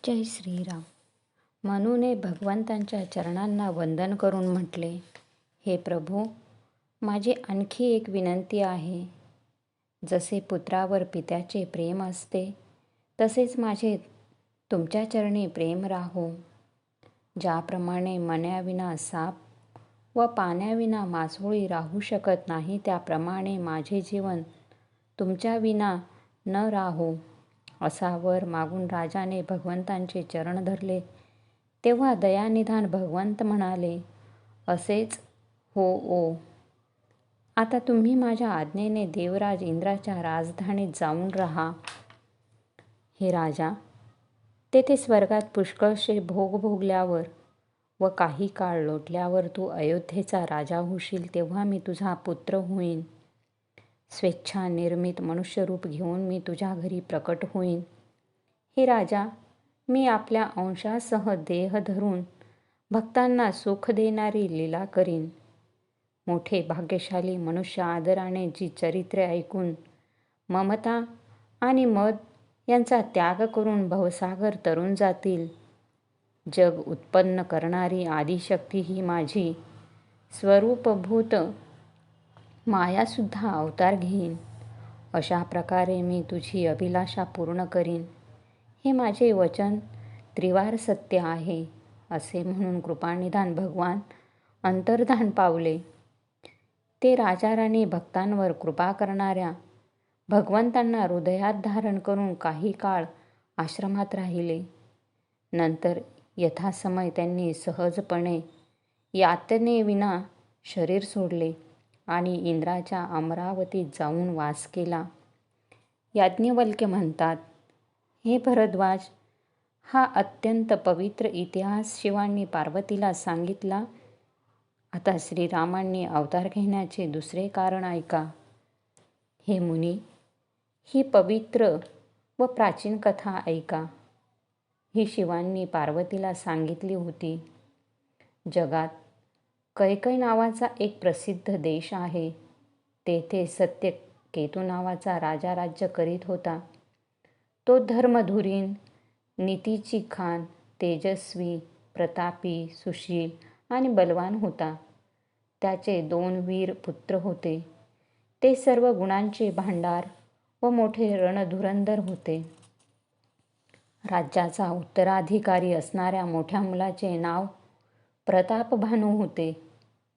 जय श्रीराम. मनूने भगवंतांच्या चरणांना वंदन करून म्हटले, हे प्रभू, माझी आणखी एक विनंती आहे. जसे पुत्रावर पित्याचे प्रेम असते, तसेच माझे तुमच्या चरणी प्रेम राहो. ज्याप्रमाणे मण्याविना साप व पाण्याविना मासोळी राहू शकत नाही, त्याप्रमाणे माझे जीवन तुमच्याविना न राहो. असा वर मागून राजाने भगवंतांचे चरण धरले. तेव्हा दयानिधान भगवंत म्हणाले, असेच हो ओ. आता तुम्ही माझ्या आज्ञेने देवराज इंद्राच्या राजधानीत जाऊन राहा. हे राजा, तेथे स्वर्गात पुष्कळसे भोग भोगल्यावर व काही काळ लोटल्यावर तू अयोध्येचा राजा होशील. तेव्हा मी तुझा पुत्र होईन. स्वेच्छा निर्मित मनुष्यरूप घेऊन मी तुझ्या घरी प्रकट होईन. हे राजा, मी आपल्या अंशासह देह धरून भक्तांना सुख देणारी लीला करीन. मोठे भाग्यशाली मनुष्य आदराने जी चरित्रे ऐकून ममता आणि मद यांचा त्याग करून भवसागर तरून जातील. जग उत्पन्न करणारी आदिशक्ती ही माझी स्वरूपभूत मायासुद्धा अवतार घेईन. अशा प्रकारे मी तुझी अभिलाषा पूर्ण करीन. हे माझे वचन त्रिवार सत्य आहे. असे म्हणून कृपानिधान भगवान अंतर्धान पावले. ते राजाराणी भक्तांवर कृपा करणाऱ्या भगवंतांना हृदयात धारण करून काही काळ आश्रमात राहिले. नंतर यथासमय त्यांनी सहजपणे यातनेविना शरीर सोडले आणि इंद्राच्या अमरावतीत जाऊन वास केला. याज्ञवल्क्य म्हणतात, हे भरद्वाज, हा अत्यंत पवित्र इतिहास शिवांनी पार्वतीला सांगितला. आता श्रीरामांनी अवतार घेण्याचे दुसरे कारण ऐका. हे मुनी, ही पवित्र व प्राचीन कथा ऐका. ही शिवांनी पार्वतीला सांगितली होती. जगात कैकय नावाचा एक प्रसिद्ध देश आहे. तेथे सत्यकेतू नावाचा राजा राज्य करीत होता. तो धर्मधुरीण, नीतीची खान, तेजस्वी, प्रतापी, सुशील आणि बलवान होता. त्याचे 2 वीर पुत्र होते. ते सर्व गुणांचे भांडार व मोठे रणधुरंधर होते. राज्याचा उत्तराधिकारी असणाऱ्या मोठ्या मुलाचे नाव प्रतापभानू होते.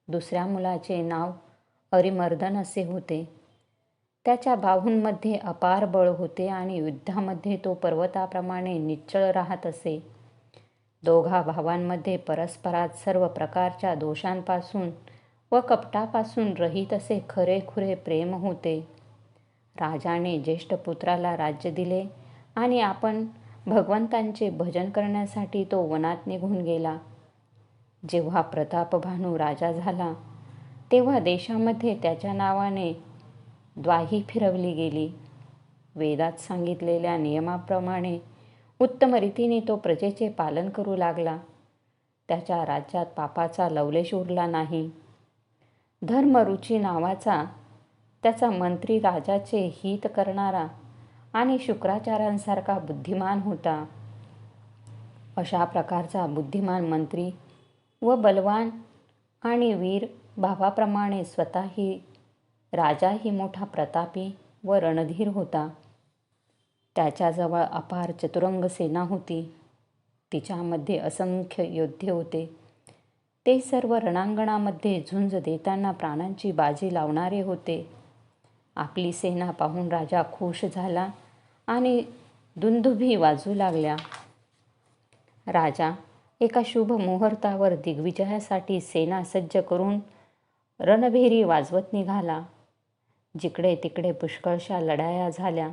दुसऱ्या मुलाचे नाव अरिमर्दन असे होते. त्याच्या बाहूंमध्ये अपार बळ होते आणि युद्धामध्ये तो पर्वताप्रमाणे निश्चळ राहत असे. दोघा भावांमध्ये परस्परात सर्व प्रकारच्या दोषांपासून व कपटापासून रहित असे खरेखुरे प्रेम होते. राजाने ज्येष्ठ पुत्राला राज्य दिले आणि आपण भगवंतांचे भजन करण्यासाठी तो वनात निघून गेला. जेव्हा प्रतापभानू राजा झाला, तेव्हा देशामध्ये त्याच्या नावाने द्वाही फिरवली गेली. वेदात सांगितलेल्या नियमाप्रमाणे उत्तम रीतीने तो प्रजेचे पालन करू लागला. त्याच्या राज्यात पापाचा लवलेश उरला नाही. धर्मरुची नावाचा त्याचा मंत्री राजाचे हित करणारा आणि शुक्राचार्यांसारखा बुद्धिमान होता. अशा प्रकारचा बुद्धिमान मंत्री व बलवान आणि वीर भावाप्रमाणे स्वतःही राजाही मोठा प्रतापी व रणधीर होता. त्याच्याजवळ अपार चतुरंग सेना होती. तिच्यामध्ये असंख्य योद्धे होते. ते सर्व रणांगणामध्ये झुंज देताना प्राणांची बाजी लावणारे होते. आपली सेना पाहून राजा खुश झाला आणि दुंदुभी वाजू लागल्या. राजा एका शुभ मुहूर्तावर दिग्विजयासाठी सेना सज्ज करून रणभेरी वाजवत निघाला. जिकडे तिकडे पुष्कळशा लढाया झाल्या.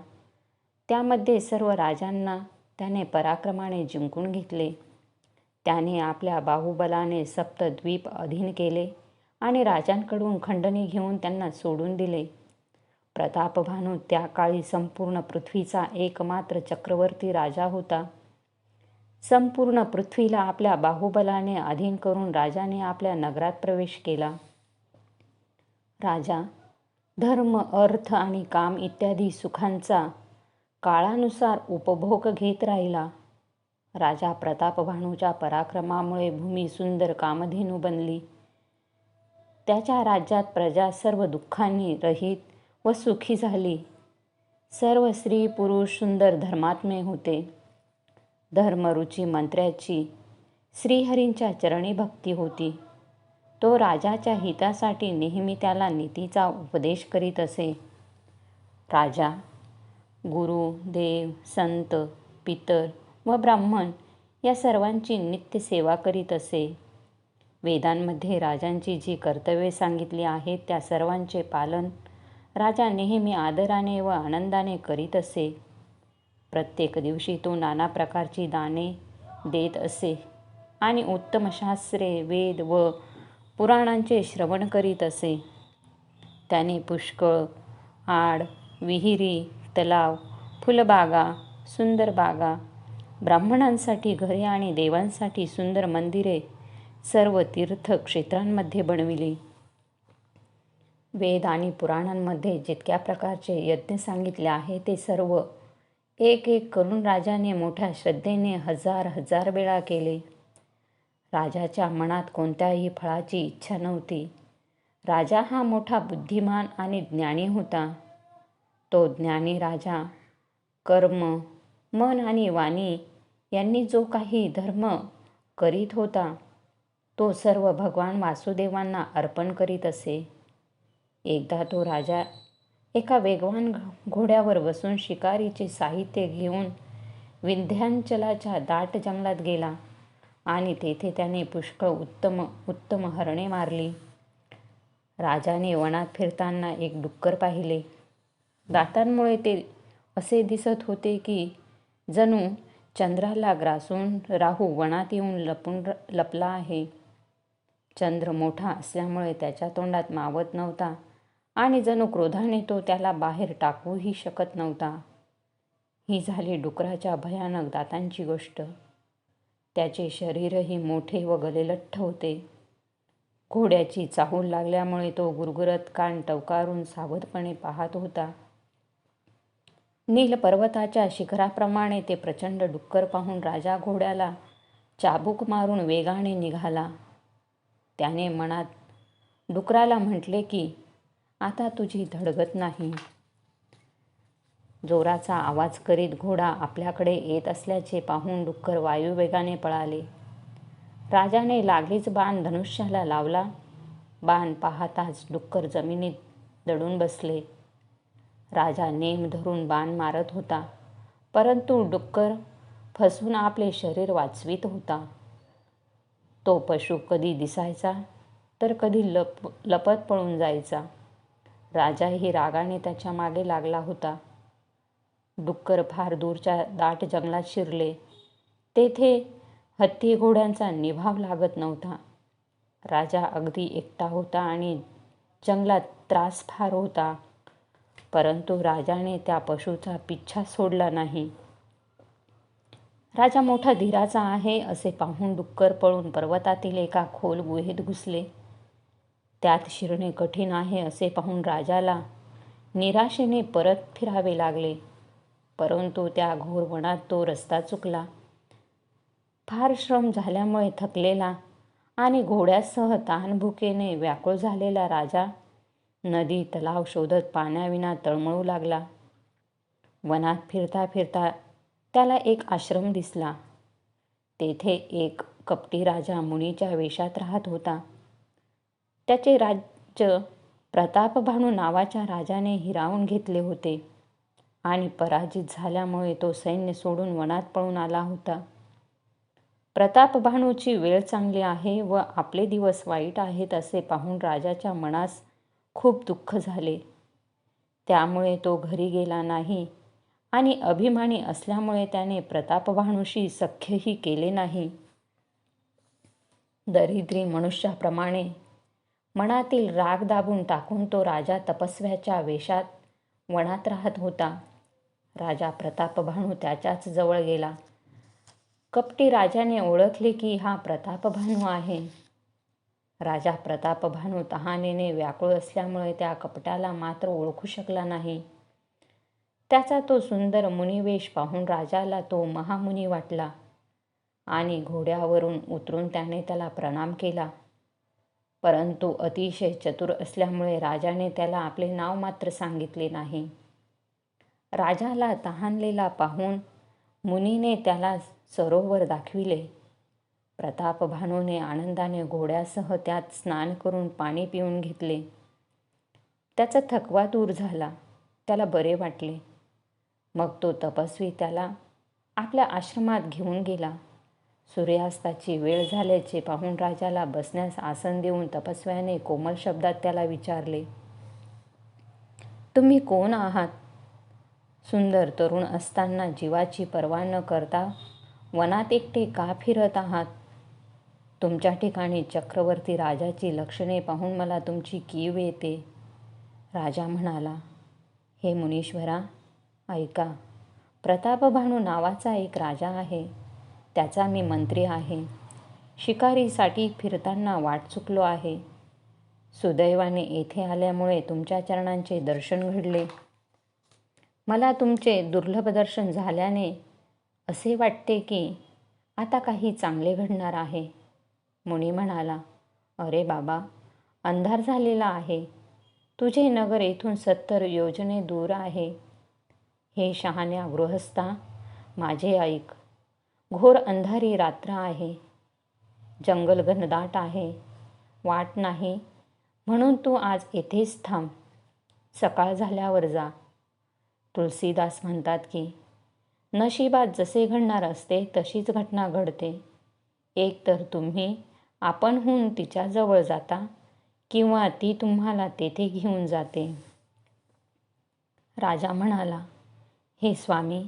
त्यामध्ये सर्व राजांना त्याने पराक्रमाने जिंकून घेतले. त्याने आपल्या बाहुबलाने सप्तद्वीप अधीन केले आणि राजांकडून खंडणी घेऊन त्यांना सोडून दिले. प्रतापभानू त्या काळी संपूर्ण पृथ्वीचा एकमात्र चक्रवर्ती राजा होता. संपूर्ण पृथ्वीला आपल्या बाहुबलाने अधीन करून राजाने आपल्या नगरात प्रवेश केला. राजा धर्म, अर्थ आणि काम इत्यादी सुखांचा काळानुसार उपभोग घेत राहिला. राजा प्रतापभानूच्या पराक्रमामुळे भूमी सुंदर कामधेनू बनली. त्याच्या राज्यात प्रजा सर्व दुःखांनी रहित व सुखी झाली. सर्व स्त्री पुरुष सुंदर धर्मात्मे होते. धर्मरुची मंत्र्याची श्रीहरींच्या चरणी भक्ती होती. तो राजाच्या हितासाठी नेहमी त्याला नीतीचा उपदेश करीत असे. राजा गुरु, देव, संत, पितर व ब्राह्मण या सर्वांची नित्य सेवा करीत असे. वेदांमध्ये राजांची जी कर्तव्ये सांगितली आहेत त्या सर्वांचे पालन राजा नेहमी आदराने व आनंदाने करीत असे. प्रत्येक दिवशी तो नाना प्रकारची दाने देत असे आणि उत्तम शास्त्रे, वेद व पुराणांचे श्रवण करीत असे. त्याने पुष्कळ, आड, विहिरी, तलाव, फुलबागा, सुंदर बागा, ब्राह्मणांसाठी घरे आणि देवांसाठी सुंदर मंदिरे सर्व तीर्थक्षेत्रांमध्ये बनविली. वेद आणि पुराणांमध्ये जितक्या प्रकारचे यज्ञ सांगितले आहे ते सर्व एक एक करून राजाने मोठ्या श्रद्धेने हजार हजार वेळा केले. राजाच्या मनात कोणत्याही फळाची इच्छा नव्हती. राजा हा मोठा बुद्धिमान आणि ज्ञानी होता. तो ज्ञानी राजा कर्म, मन आणि वाणी यांनी जो काही धर्म करीत होता तो सर्व भगवान वासुदेवांना अर्पण करीत असे. एकदा तो राजा एका वेगवान घोड्यावर बसून शिकारीचे साहित्य घेऊन विंध्याचलाच्या दाट जंगलात गेला आणि तेथे त्याने पुष्कळ उत्तम हरणे मारली. राजाने वनात फिरताना एक डुक्कर पाहिले. दातांमुळे ते असे दिसत होते की जणू चंद्राला ग्रासून राहू वनात येऊन लपला आहे. चंद्र मोठा असल्यामुळे त्याच्या तोंडात मावत नव्हता आणि जणू क्रोधाने तो त्याला बाहेर टाकूही शकत नव्हता. ही झाली डुकराच्या भयानक दातांची गोष्ट. त्याचे शरीरही मोठे व गलेलठ्ठ होते. घोड्याची चाहूल लागल्यामुळे तो गुरगुरत कान टवकारून सावधपणे पाहत होता. नील पर्वताच्या शिखराप्रमाणे ते प्रचंड डुक्कर पाहून राजा घोड्याला चाबूक मारून वेगाने निघाला. त्याने मनात डुकराला म्हटले की आता तुझी धडगत नाही. जोराचा आवाज करीत घोडा आपल्याकडे येत असल्याचे पाहून डुक्कर वायुवेगाने पळाले. राजाने लागलीच बाण धनुष्याला लावला. बाण पाहताच डुक्कर जमिनीत दडून बसले. राजा नेम धरून बाण मारत होता, परंतु डुक्कर फसून आपले शरीर वाचवीत होता. तो पशु कधी दिसायचा तर कधी लपत पळून जायचा. राजाही रागाने त्याच्या मागे लागला होता. डुक्कर फार दूरच्या दाट जंगलात शिरले. तेथे हत्ती घोड्यांचा निभाव लागत नव्हता. राजा अगदी एकटा होता आणि जंगलात त्रास फार होता, परंतु राजाने त्या पशुचा पिच्छा सोडला नाही. राजा मोठा धीराचा आहे असे पाहून डुक्कर पळून पर्वतातील एका खोल गुहेत घुसले. त्यात शिरणे कठीण आहे असे पाहून राजाला निराशेने परत फिरावे लागले. परंतु त्या घोर वनात तो रस्ता चुकला. फार श्रम झाल्यामुळे थकलेला आणि घोड्यासह तहानभुकेने व्याकुळ झालेला राजा नदी तलाव शोधत पाण्याविना तळमळू लागला. वनात फिरता फिरता त्याला एक आश्रम दिसला. तेथे एक कपटी राजा मुनीच्या वेशात राहत होता. त्याचे राज्य प्रतापभानू नावाच्या राजाने हिरावून घेतले होते आणि पराजित झाल्यामुळे तो सैन्य सोडून वनात पळून आला होता. प्रतापभानूची वेळ चांगली आहे व आपले दिवस वाईट आहेत असे पाहून राजाच्या मनास खूप दुःख झाले. त्यामुळे तो घरी गेला नाही आणि अभिमानी असल्यामुळे त्याने प्रतापभानूशी सख्यही केले नाही. दरिद्री मनुष्याप्रमाणे मनातील राग दाबून टाकून तो राजा तपस्व्याच्या वेशात वनात राहत होता. राजा प्रतापभानू त्याच्याच जवळ गेला. कपटी राजाने ओळखले की हा प्रतापभानू आहे. राजा प्रतापभानू तहानेने व्याकुळ असल्यामुळे त्या कपट्याला मात्र ओळखू शकला नाही. त्याचा तो सुंदर मुनिवेश पाहून राजाला तो महामुनी वाटला. आणि घोड्यावरून उतरून त्याने त्याला प्रणाम केला. परंतु अतिशय चतुर असल्यामुळे राजाने त्याला आपले नाव मात्र सांगितले नाही. राजाला तहानलेला पाहून मुनीने त्याला सरोवर दाखविले. प्रतापभानूने आनंदाने घोड्यासह त्यात स्नान करून पाणी पिऊन घेतले. त्याचा थकवा दूर झाला. त्याला बरे वाटले. मग तो तपस्वी त्याला आपल्या आश्रमात घेऊन गेला. सूर्यास्ताची वेळ झाल्याचे पाहून राजाला बसण्यास आसन देऊन तपस्व्याने कोमल शब्दात त्याला विचारले, तुम्ही कोण आहात? सुंदर तरुण असताना जीवाची पर्वा न करता वनात एकटे का फिरत आहात? तुमच्या ठिकाणी चक्रवर्ती राजाची लक्षणे पाहून मला तुमची कीव येते. राजा म्हणाला, हे मुनीश्वरा, ऐका. प्रतापभानू नावाचा एक राजा आहे. त्याचा मी मंत्री आहे. शिकारीसाठी फिरताना वाट चुकलो आहे. सुदैवाने येथे आल्यामुळे तुमच्या चरणांचे दर्शन घडले. मला तुमचे दुर्लभ दर्शन झाल्याने असे वाटते की आता काही चांगले घडणार आहे. मुनी म्हणाला, अरे बाबा, अंधार झालेला आहे. तुझे नगर येथून 70 योजने दूर आहे. हे शहाण्या गृहस्था, माझे ऐक. घोर अंधारी रात्र आहे. जंगल घनदाट आहे. वाट नाही, म्हणून तू आज येथेच थांब. सकाळ झाल्यावर जा. तुलसीदास म्हणतात की नशिबात जसे घडणार असते तशीच घटना घडते. एक तर तुम्ही आपणहून तिच्याजवळ जाता किंवा ती तुम्हाला तेथे घेऊन जाते. राजा म्हणाला, हे स्वामी,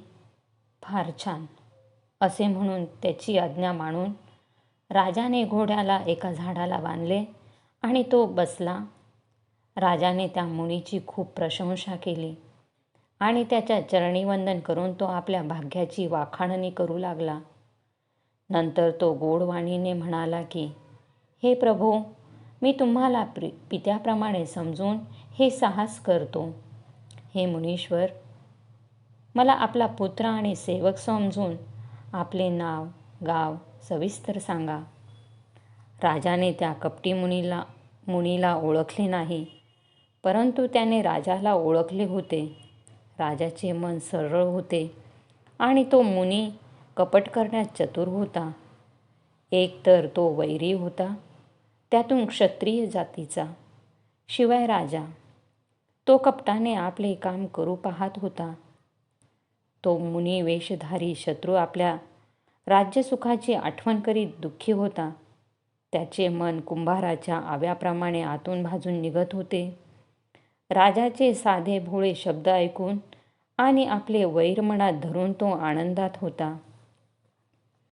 फार छान. असे म्हणून त्याची आज्ञा मानून राजाने घोड्याला एका झाडाला बांधले आणि तो बसला. राजाने त्या मुनीची खूप प्रशंसा केली आणि त्याच्या चरणी वंदन करून तो आपल्या भाग्याची वाखाणणी करू लागला. नंतर तो गोड वाणीने म्हणाला की, हे प्रभो, मी तुम्हाला पित्याप्रमाणे समजून हे साहस करतो. हे मुनीश्वर, मला आपला पुत्र आणि सेवक समजून आपले नाव गाव सविस्तर सांगा. राजाने त्या कपटी मुनीला ओळखले नाही, परंतु त्याने राजाला ओळखले होते. राजाचे मन सरळ होते आणि तो मुनी कपट करण्यात चतुर होता. एक तर तो वैरी होता, त्यातून क्षत्रिय जातीचा. शिवाय राजा, तो कपटाने आपले काम करू पाहत होता. तो मुनी वेशधारी शत्रू आपल्या राज्यसुखाची आठवण करीत दुःखी होता. त्याचे मन कुंभाराच्या आव्याप्रमाणे आतून भाजून निघत होते. राजाचे साधे भोळे शब्द ऐकून आणि आपले वैर मनात धरून तो आनंदात होता.